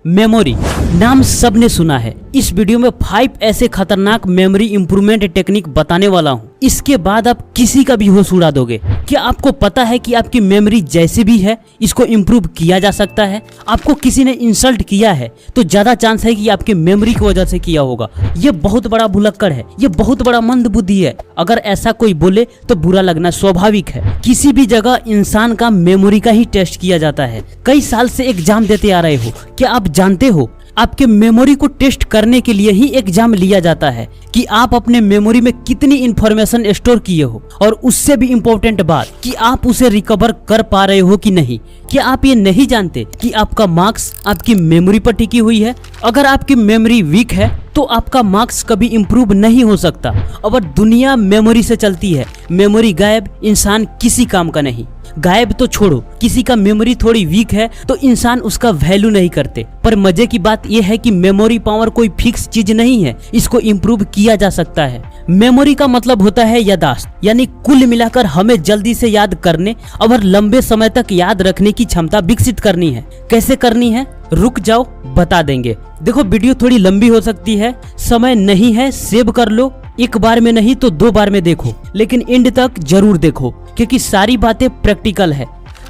Memory नाम सबने सुना है। इस वीडियो में 5 ऐसे खतरनाक मेमोरी इंप्रूवमेंट टेक्निक बताने वाला हूँ। इसके बाद आप किसी का भी होश उड़ा दोगे। क्या आपको पता है कि आपकी मेमोरी जैसे भी है इसको इम्प्रूव किया जा सकता है? आपको किसी ने इंसल्ट किया है तो ज्यादा चांस है कि आपकी मेमोरी की वजह से किया होगा। ये बहुत बड़ा भुलक्कड़ है, ये बहुत बड़ा मंदबुद्धि है। अगर ऐसा कोई बोले तो बुरा लगना स्वाभाविक है। किसी भी जगह इंसान का मेमोरी का ही टेस्ट किया जाता है। कई साल से एग्जाम देते आ रहे हो, क्या आप जानते हो आपके मेमोरी को टेस्ट करने के लिए ही एग्जाम लिया जाता है कि आप अपने मेमोरी में कितनी इंफॉर्मेशन स्टोर किए हो, और उससे भी इम्पोर्टेंट बात कि आप उसे रिकवर कर पा रहे हो कि नहीं। क्या आप ये नहीं जानते कि आपका मार्क्स आपकी मेमोरी पर टिकी हुई है? अगर आपकी मेमोरी वीक है तो आपका मार्क्स कभी इम्प्रूव नहीं हो सकता। और दुनिया मेमोरी से चलती है। मेमोरी गायब, इंसान किसी काम का नहीं। गायब तो छोड़ो, किसी का मेमोरी थोड़ी वीक है तो इंसान उसका वैल्यू नहीं करते। पर मजे की बात यह है कि मेमोरी पावर कोई फिक्स चीज नहीं है, इसको इम्प्रूव किया जा सकता है। मेमोरी का मतलब होता है याददाश्त, यानी कुल मिलाकर हमें जल्दी से याद करने और लंबे समय तक याद रखने की क्षमता विकसित करनी है। कैसे करनी है? रुक जाओ, बता देंगे। देखो, वीडियो थोड़ी लंबी हो सकती है, समय नहीं है, सेव कर लो। एक बार में नहीं तो 2 बार में देखो, लेकिन एंड तक जरूर देखो क्योंकि सारी बातें प्रैक्टिकल है।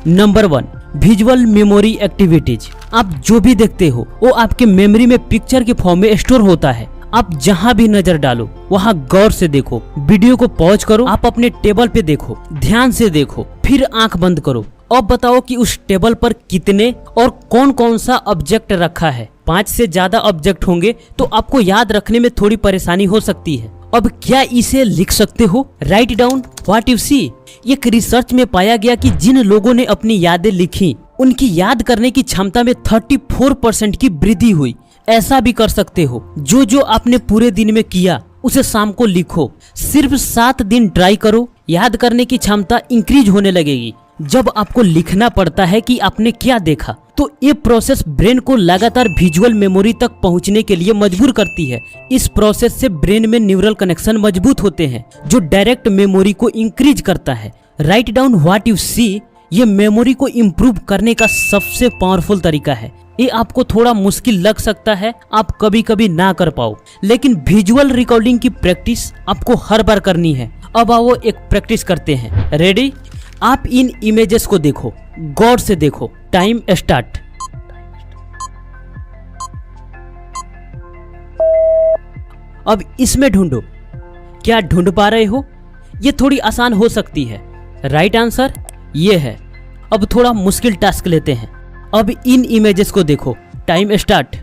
Number 1, visual memory activities. आप जो भी देखते हो वो आपके मेमोरी में पिक्चर के फॉर्म में स्टोर होता है। आप जहां भी नजर डालो वहां गौर से देखो। वीडियो को पॉज करो, आप अपने टेबल पे देखो, ध्यान से देखो, फिर आंख बंद करो। अब बताओ कि उस टेबल पर कितने और कौन कौन सा ऑब्जेक्ट रखा है। 5 से ज्यादा ऑब्जेक्ट होंगे तो आपको याद रखने में थोड़ी परेशानी हो सकती है। अब क्या इसे लिख सकते हो? Write down what you see. एक रिसर्च में पाया गया कि जिन लोगों ने अपनी यादें लिखी उनकी याद करने की क्षमता में 34% की वृद्धि हुई। ऐसा भी कर सकते हो, जो आपने पूरे दिन में किया उसे शाम को लिखो। सिर्फ 7 दिन ट्राई करो, याद करने की क्षमता इंक्रीज होने लगेगी। जब आपको लिखना पड़ता है कि आपने क्या देखा तो ये प्रोसेस ब्रेन को लगातार विजुअल मेमोरी तक पहुंचने के लिए मजबूर करती है। इस प्रोसेस से ब्रेन में न्यूरल कनेक्शन मजबूत होते हैं जो डायरेक्ट मेमोरी को इंक्रीज करता है। Write down what you see ये मेमोरी को इम्प्रूव करने का सबसे पावरफुल तरीका है। ये आपको थोड़ा मुश्किल लग सकता है, आप कभी कभी ना कर पाओ, लेकिन विजुअल रिकॉर्डिंग की प्रैक्टिस आपको हर बार करनी है। अब आओ एक प्रैक्टिस करते हैं। रेडी? आप इन इमेजेस को देखो, गौर से देखो। Time start. अब इसमें ढूंढो, क्या ढूंढ पा रहे हो? ये थोड़ी आसान हो सकती है। राइट आंसर ये है। अब थोड़ा मुश्किल टास्क लेते हैं। अब इन इमेजेस को देखो। Time start.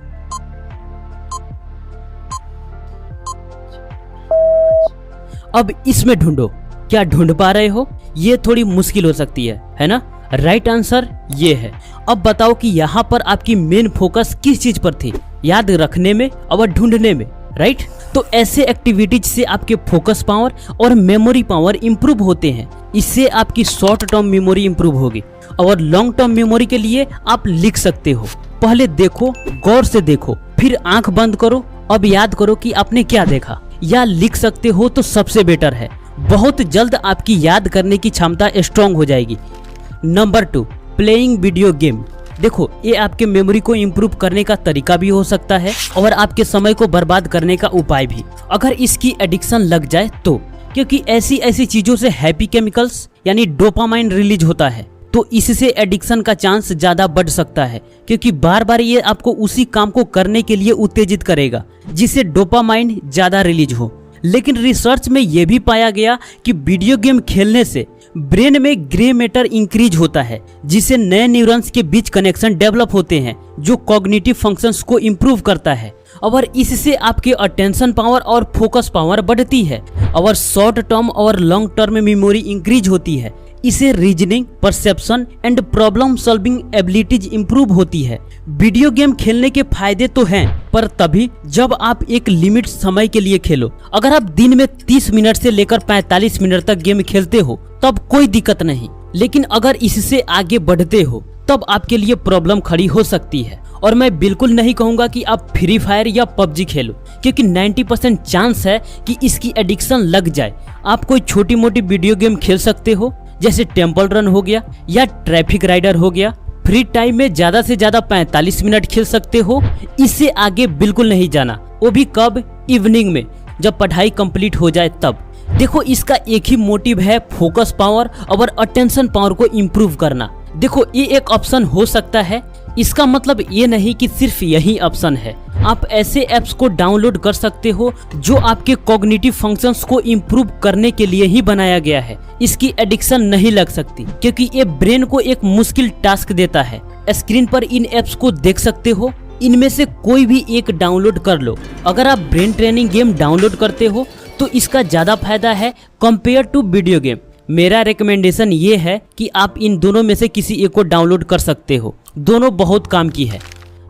अब इसमें ढूंढो, क्या ढूंढ पा रहे हो? ये थोड़ी मुश्किल हो सकती है ना? राइट आंसर ये है। अब बताओ कि यहाँ पर आपकी मेन फोकस किस चीज पर थी? याद रखने में और ढूंढने में, राइट? तो ऐसे एक्टिविटीज से आपके फोकस पावर और मेमोरी पावर इंप्रूव होते हैं। इससे आपकी शॉर्ट टर्म मेमोरी इंप्रूव होगी और लॉन्ग टर्म मेमोरी के लिए आप लिख सकते हो। पहले देखो, गौर से देखो, फिर आंख बंद करो। अब याद करो कि आपने क्या देखा। या लिख सकते हो तो सबसे बेटर है। बहुत जल्द आपकी याद करने की क्षमता स्ट्रांग हो जाएगी। Number 2, playing video game. देखो, ये आपके मेमोरी को इम्प्रूव करने का तरीका भी हो सकता है और आपके समय को बर्बाद करने का उपाय भी, अगर इसकी एडिक्शन लग जाए तो। क्योंकि ऐसी चीजों से हैप्पी केमिकल्स यानी डोपामाइन रिलीज होता है, तो इससे एडिक्शन का चांस ज्यादा बढ़ सकता है। क्योंकि बार बार ये आपको उसी काम को करने के लिए उत्तेजित करेगा जिससे डोपामाइन ज्यादा रिलीज हो। लेकिन रिसर्च में यह भी पाया गया कि वीडियो गेम खेलने से ब्रेन में ग्रे मैटर इंक्रीज होता है, जिससे नए न्यूरॉन्स के बीच कनेक्शन डेवलप होते हैं जो कॉग्निटिव फंक्शंस को इम्प्रूव करता है। और इससे आपके अटेंशन पावर और फोकस पावर बढ़ती है और शॉर्ट टर्म और लॉन्ग टर्म मेमोरी इंक्रीज होती है। इसे reasoning, perception and problem solving abilities improve होती है। वीडियो गेम खेलने के फायदे तो हैं, पर तभी जब आप एक लिमिट समय के लिए खेलो। अगर आप दिन में 30 मिनट से लेकर 45 मिनट तक गेम खेलते हो तब कोई दिक्कत नहीं, लेकिन अगर इससे आगे बढ़ते हो तब आपके लिए प्रॉब्लम खड़ी हो सकती है। और मैं बिल्कुल नहीं कहूंगा कि आप फ्री फायर या पबजी खेलो, क्योंकि 90% चांस है कि इसकी एडिक्शन लग जाए। आप कोई छोटी मोटी वीडियो गेम खेल सकते हो, जैसे टेम्पल रन हो गया या ट्रैफिक राइडर हो गया। फ्री टाइम में ज्यादा से ज्यादा 45 मिनट खेल सकते हो, इससे आगे बिल्कुल नहीं जाना, वो भी कब? इवनिंग में, जब पढ़ाई कंप्लीट हो जाए तब। देखो इसका एक ही मोटिव है, फोकस पावर और अटेंशन पावर को इम्प्रूव करना। देखो ये एक ऑप्शन हो सकता है, इसका मतलब ये नहीं कि सिर्फ यही ऑप्शन है। आप ऐसे ऐप्स को डाउनलोड कर सकते हो जो आपके कॉग्निटिव फंक्शंस को इम्प्रूव करने के लिए ही बनाया गया है। इसकी एडिक्शन नहीं लग सकती क्योंकि ये ब्रेन को एक मुश्किल टास्क देता है। स्क्रीन पर इन ऐप्स को देख सकते हो, इनमें से कोई भी एक डाउनलोड कर लो। अगर आप ब्रेन ट्रेनिंग गेम डाउनलोड करते हो तो इसका ज्यादा फायदा है कंपेयर टू वीडियो गेम। मेरा रिकमेंडेशन ये है कि आप इन दोनों में से किसी एक को डाउनलोड कर सकते हो, दोनों बहुत काम की है।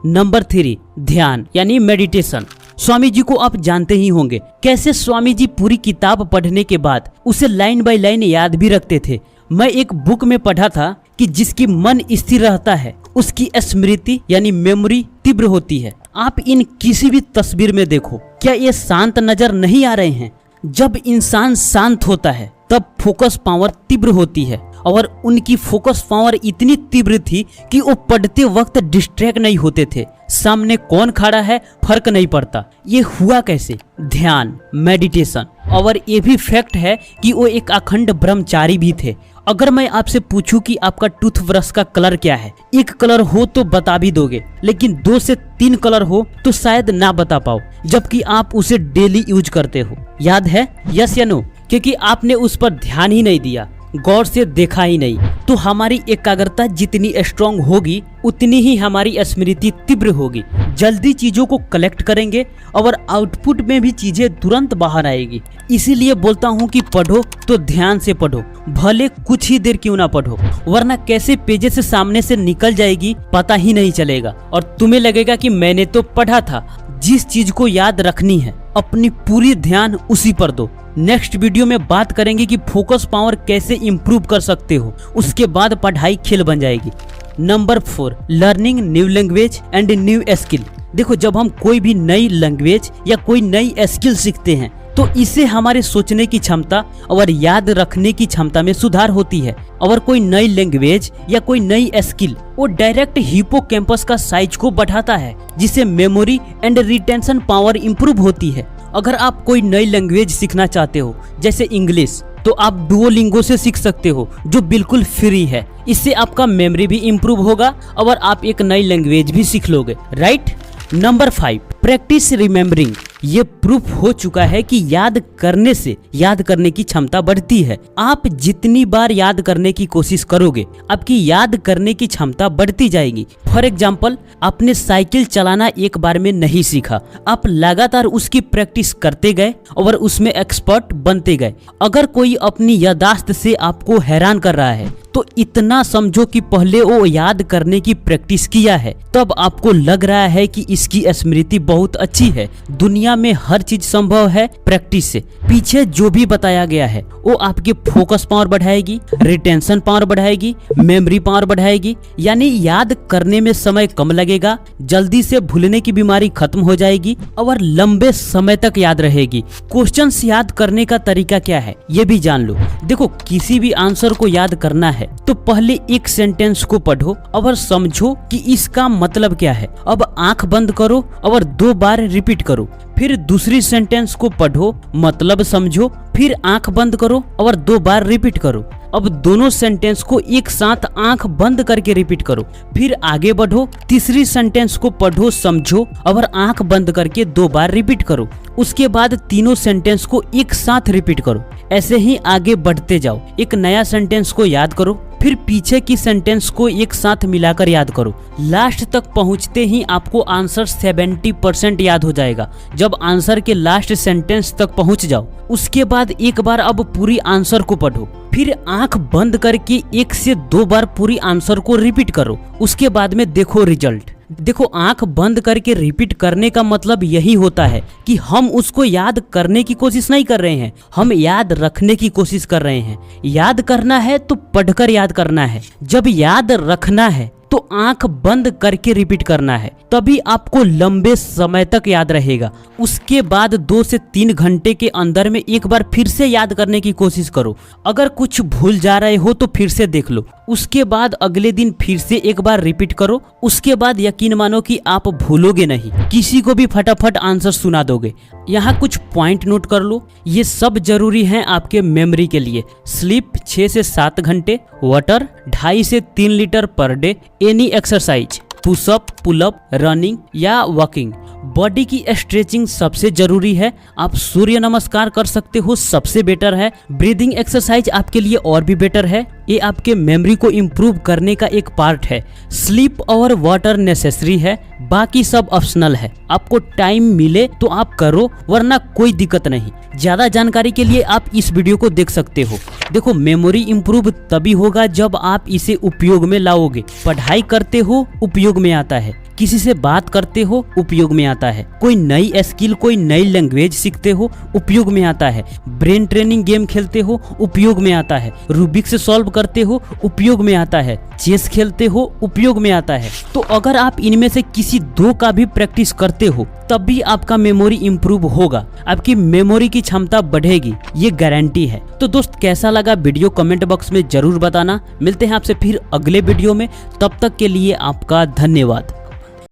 नंबर 3, ध्यान यानी मेडिटेशन। स्वामी जी को आप जानते ही होंगे, कैसे स्वामी जी पूरी किताब पढ़ने के बाद उसे लाइन बाय लाइन याद भी रखते थे। मैं एक बुक में पढ़ा था कि जिसकी मन स्थिर रहता है उसकी स्मृति यानी मेमोरी तीव्र होती है। आप इन किसी भी तस्वीर में देखो, क्या ये शांत नजर नहीं आ रहे हैं? जब इंसान शांत होता है तब फोकस पावर तीव्र होती है, और उनकी फोकस पावर इतनी तीव्र थी कि वो पढ़ते वक्त डिस्ट्रैक्ट नहीं होते थे। सामने कौन खड़ा है फर्क नहीं पड़ता। ये हुआ कैसे? ध्यान, मेडिटेशन। और ये भी फैक्ट है कि वो एक अखंड ब्रह्मचारी भी थे। अगर मैं आपसे पूछूं कि आपका टूथब्रश का कलर क्या है, एक कलर हो तो बता भी दोगे, लेकिन 2 से 3 कलर हो तो शायद ना बता पाओ, जबकि आप उसे डेली यूज करते हो। याद है? यस या नो? क्योंकि आपने उस पर ध्यान ही नहीं दिया, गौर से देखा ही नहीं। तो हमारी एकाग्रता जितनी स्ट्रांग होगी उतनी ही हमारी स्मृति तीव्र होगी। जल्दी चीजों को कलेक्ट करेंगे और आउटपुट में भी चीजें तुरंत बाहर आएगी। इसीलिए बोलता हूँ कि पढ़ो तो ध्यान से पढ़ो, भले कुछ ही देर क्यों ना पढ़ो, वरना कैसे पेजेस से सामने से निकल जाएगी पता ही नहीं चलेगा और तुम्हें लगेगा कि मैंने तो पढ़ा था। जिस चीज को याद रखनी है अपनी पूरी ध्यान उसी पर दो। नेक्स्ट वीडियो में बात करेंगे कि फोकस पावर कैसे इंप्रूव कर सकते हो, उसके बाद पढ़ाई खेल बन जाएगी। Number 4, learning new language and new skill. देखो जब हम कोई भी नई लैंग्वेज या कोई नई स्किल सीखते हैं तो इससे हमारे सोचने की क्षमता और याद रखने की क्षमता में सुधार होती है। और कोई नई लैंग्वेज या कोई नई स्किल वो डायरेक्ट हिपोकैम्पस का साइज को बढ़ाता है, जिससे memory and retention power improve होती है। अगर आप कोई नई लैंग्वेज सीखना चाहते हो जैसे इंग्लिश, तो आप डुओलिंगो से सीख सकते हो जो बिल्कुल फ्री है। इससे आपका मेमोरी भी इंप्रूव होगा और आप एक नई लैंग्वेज भी सीख लोगे, राइट। Number 5, practice remembering. ये प्रूफ हो चुका है कि याद करने से याद करने की क्षमता बढ़ती है। आप जितनी बार याद करने की कोशिश करोगे आपकी याद करने की क्षमता बढ़ती जाएगी। फॉर एग्जाम्पल, आपने साइकिल चलाना एक बार में नहीं सीखा, आप लगातार उसकी प्रैक्टिस करते गए और उसमें एक्सपर्ट बनते गए। अगर कोई अपनी याददाश्त से आपको हैरान कर रहा है तो इतना समझो कि पहले वो याद करने की प्रैक्टिस किया है, तब आपको लग रहा है कि इसकी स्मृति बहुत अच्छी है। दुनिया में हर चीज संभव है प्रैक्टिस से। पीछे जो भी बताया गया है वो आपकी फोकस पावर बढ़ाएगी, रिटेंशन पावर बढ़ाएगी, मेमोरी पावर बढ़ाएगी, यानी याद करने में समय कम लगेगा, जल्दी से भूलने की बीमारी खत्म हो जाएगी और लंबे समय तक याद रहेगी। क्वेश्चंस याद करने का तरीका क्या है ये भी जान लो। देखो किसी भी आंसर को याद करना है तो पहले एक सेंटेंस को पढ़ो और समझो कि इसका मतलब क्या है। अब आंख बंद करो और 2 बार रिपीट करो। फिर दूसरी सेंटेंस को पढ़ो, मतलब समझो, फिर आंख बंद करो और 2 बार रिपीट करो। अब दोनों सेंटेंस को एक साथ आंख बंद करके रिपीट करो। फिर आगे बढ़ो, तीसरी सेंटेंस को पढ़ो, समझो और आंख बंद करके 2 बार रिपीट करो। उसके बाद तीनों सेंटेंस को एक साथ रिपीट करो। ऐसे ही आगे बढ़ते जाओ। एक नया सेंटेंस को याद करो, फिर पीछे की सेंटेंस को एक साथ मिलाकर याद करो। लास्ट तक पहुंचते ही आपको आंसर 70% याद हो जाएगा। जब आंसर के लास्ट सेंटेंस तक पहुंच जाओ उसके बाद एक बार अब पूरी आंसर को पढ़ो। फिर आंख बंद करके 1 से 2 बार पूरी आंसर को रिपीट करो। उसके बाद में देखो रिजल्ट। देखो आंख बंद करके रिपीट करने का मतलब यही होता है कि हम उसको याद करने की कोशिश नहीं कर रहे हैं, हम याद रखने की कोशिश कर रहे हैं। याद करना है तो पढ़कर याद करना है, जब याद रखना है तो आंख बंद करके रिपीट करना है, तभी आपको लंबे समय तक याद रहेगा। उसके बाद 2 से 3 घंटे के अंदर में एक बार फिर से याद करने की कोशिश करो। अगर कुछ भूल जा रहे हो तो फिर से देख लो उसके बाद अगले दिन फिर से एक बार रिपीट करो। उसके बाद यकीन मानो कि आप भूलोगे नहीं, किसी को भी फटाफट आंसर सुना दोगे। यहाँ कुछ पॉइंट नोट कर लो, ये सब जरूरी है आपके मेमोरी के लिए। स्लीप 6 से 7 घंटे, वाटर 2.5 से 3 litre per day, any exercise, pushup, pullup, running या वॉकिंग। बॉडी की स्ट्रेचिंग सबसे जरूरी है। आप सूर्य नमस्कार कर सकते हो, सबसे बेटर है। ब्रीदिंग एक्सरसाइज आपके लिए और भी बेटर है, ये आपके मेमोरी को इम्प्रूव करने का एक पार्ट है। स्लीप और वाटर नेसेसरी है, बाकी सब ऑप्शनल है। आपको टाइम मिले तो आप करो, वरना कोई दिक्कत नहीं। ज्यादा जानकारी के लिए आप इस वीडियो को देख सकते हो। देखो, मेमोरी इम्प्रूव तभी होगा जब आप इसे उपयोग में लाओगे। पढ़ाई करते हो, उपयोग में आता है। किसी से बात करते हो, उपयोग में आता है। कोई नई स्किल, कोई नई लैंग्वेज सीखते हो, उपयोग में आता है। ब्रेन ट्रेनिंग गेम खेलते हो, उपयोग में आता है। रूबिक्स सॉल्व करते हो, उपयोग में आता है। चेस खेलते हो, उपयोग में आता है। तो अगर आप इनमें से किसी 2 का भी प्रैक्टिस करते हो, तब भी आपका मेमोरी इंप्रूव होगा, आपकी मेमोरी की क्षमता बढ़ेगी, ये गारंटी है। तो दोस्त, कैसा लगा वीडियो कमेंट बॉक्स में जरूर बताना। मिलते हैं आपसे फिर अगले वीडियो में, तब तक के लिए आपका धन्यवाद।